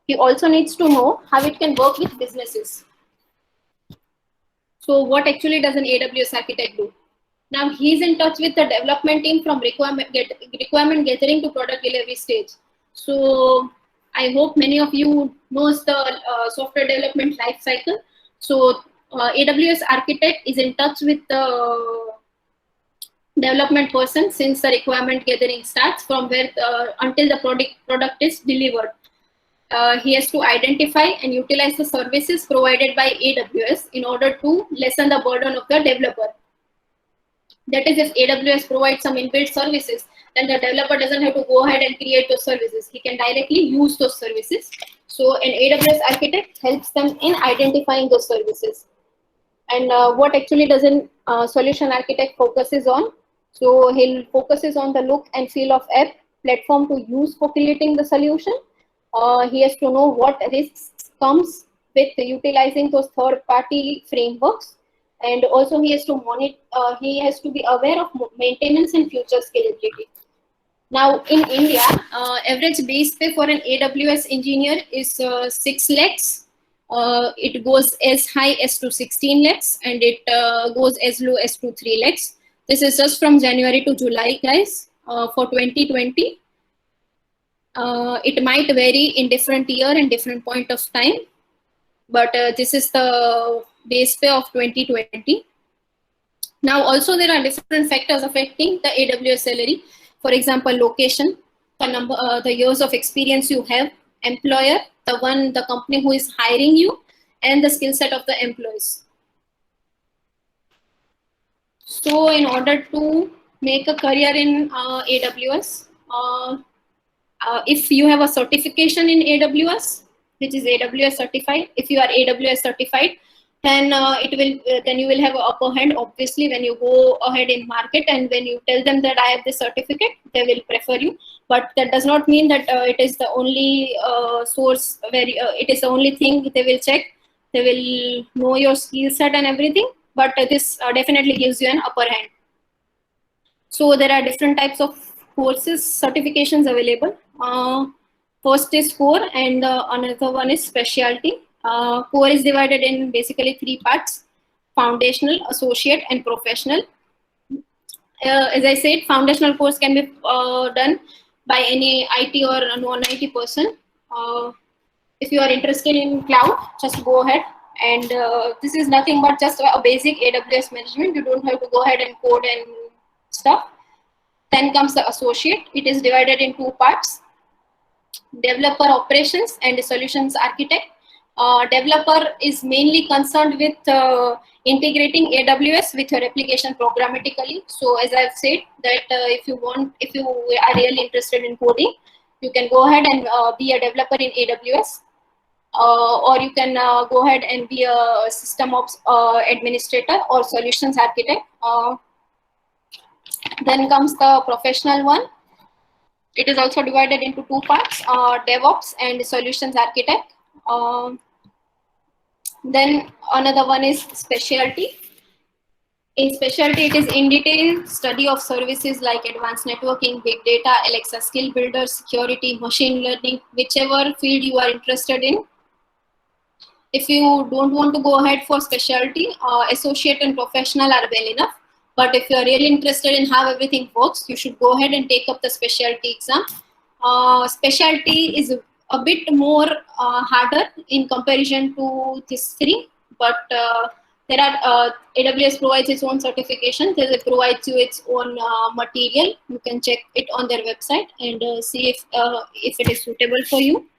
he also needs to know how it can work with businesses. So what actually does an AWS architect do? Now he's in touch with the development team from requirement gathering to product delivery stage. So I hope many of you knows the software development life cycle. So AWS architect is in touch with the development person since the requirement gathering starts, from where until the product is delivered. He has to identify and utilize the services provided by AWS in order to lessen the burden of the developer. That is, if AWS provides some inbuilt services, then the developer doesn't have to go ahead and create those services. He can directly use those services. So an AWS architect helps them in identifying those services. And what actually does a solution architect focuses on? So he'll focuses on the look and feel of app platform to use for creating the solution. He has to know what risks comes with utilizing those third-party frameworks, and also he has to monitor. He has to be aware of maintenance and future scalability. Now in India, average base pay for an AWS engineer is 6 lakhs. It goes as high as to 16 lakhs, and it goes as low as to 3 lakhs. This is just from January to July, guys, for 2020. It might vary in different year and different point of time, but this is the base pay of 2020. Now also there are different factors affecting the AWS salary. For example, location, the years of experience you have, employer, the company who is hiring you, and the skill set of the employees. So in order to make a career in AWS, if you have a certification in AWS, which is AWS certified, if you are AWS certified, then then you will have an upper hand, obviously, when you go ahead in market, and when you tell them that I have this certificate, they will prefer you. But that does not mean that it is the only source where it is the only thing they will check. They will know your skill set and everything, but this definitely gives you an upper hand. So there are different types of courses, certifications available. First is core, and another one is specialty. Core is divided in basically 3 parts: foundational, associate, and professional. As I said, foundational course can be done by any IT or non-IT person. If you are interested in cloud, just go ahead. And this is nothing but just a basic AWS management. You don't have to go ahead and code and stuff. Then comes the associate. It is divided in 2 parts: developer operations and solutions architect. Developer is mainly concerned with integrating AWS with your application programmatically. So as I've said, that if you are really interested in coding, you can go ahead and be a developer in AWS, or you can go ahead and be a system ops administrator or solutions architect. Then comes the professional one. It is also divided into 2 parts: DevOps and solutions architect. Then another one is specialty. In specialty, it is in detail study of services like advanced networking, big data, Alexa skill builder, security, machine learning, whichever field you are interested in. If you don't want to go ahead for specialty, associate and professional are well enough. But if you are really interested in how everything works, you should go ahead and take up the specialty exam. Specialty is a bit more harder in comparison to these 3, but There are AWS provides its own certification. It provides you its own material. You can check it on their website and see if it is suitable for you.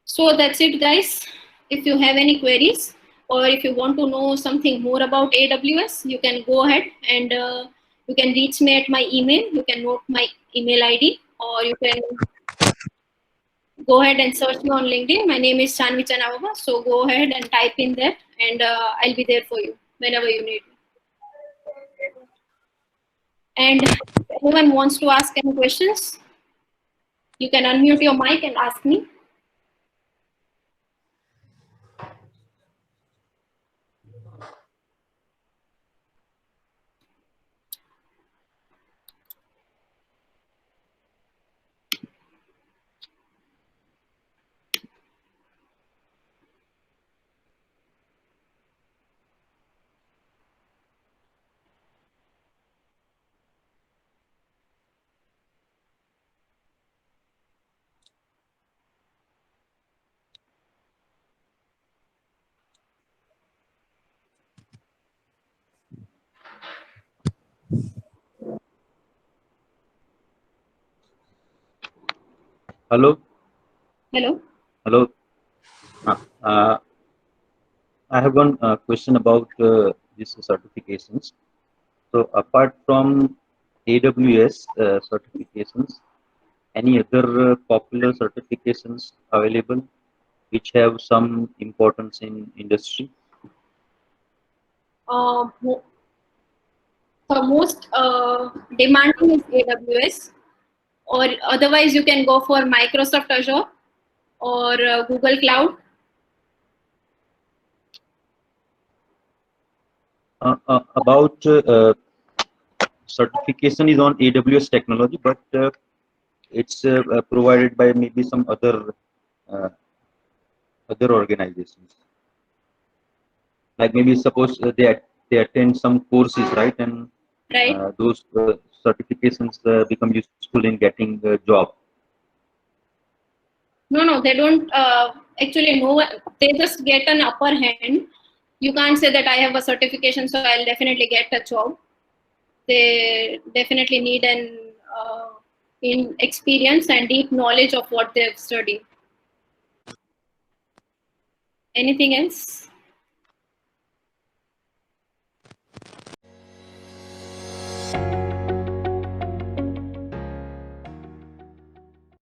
So that's it, guys. If you have any queries or if you want to know something more about AWS, you can go ahead and you can reach me at my email. You can note my email ID, or you can go ahead and search me on LinkedIn. My name is Chanvi Chanavaba. So go ahead and type in that, and I'll be there for you whenever you need me. And if anyone wants to ask any questions, you can unmute your mic and ask me. Hello. Hello. Hello. I have one question about these certifications. So, apart from AWS certifications, any other popular certifications available which have some importance in industry? The most demanding is AWS, or otherwise you can go for Microsoft Azure or Google Cloud. About certification is on AWS technology, but it's provided by maybe some other organizations. Like maybe suppose they attend some courses, right? And Right. those certifications become useful in getting a job. No, they don't actually know. They just get an upper hand. You can't say that I have a certification, so I'll definitely get a job. They definitely need an in experience and deep knowledge of what they've studied. Anything else?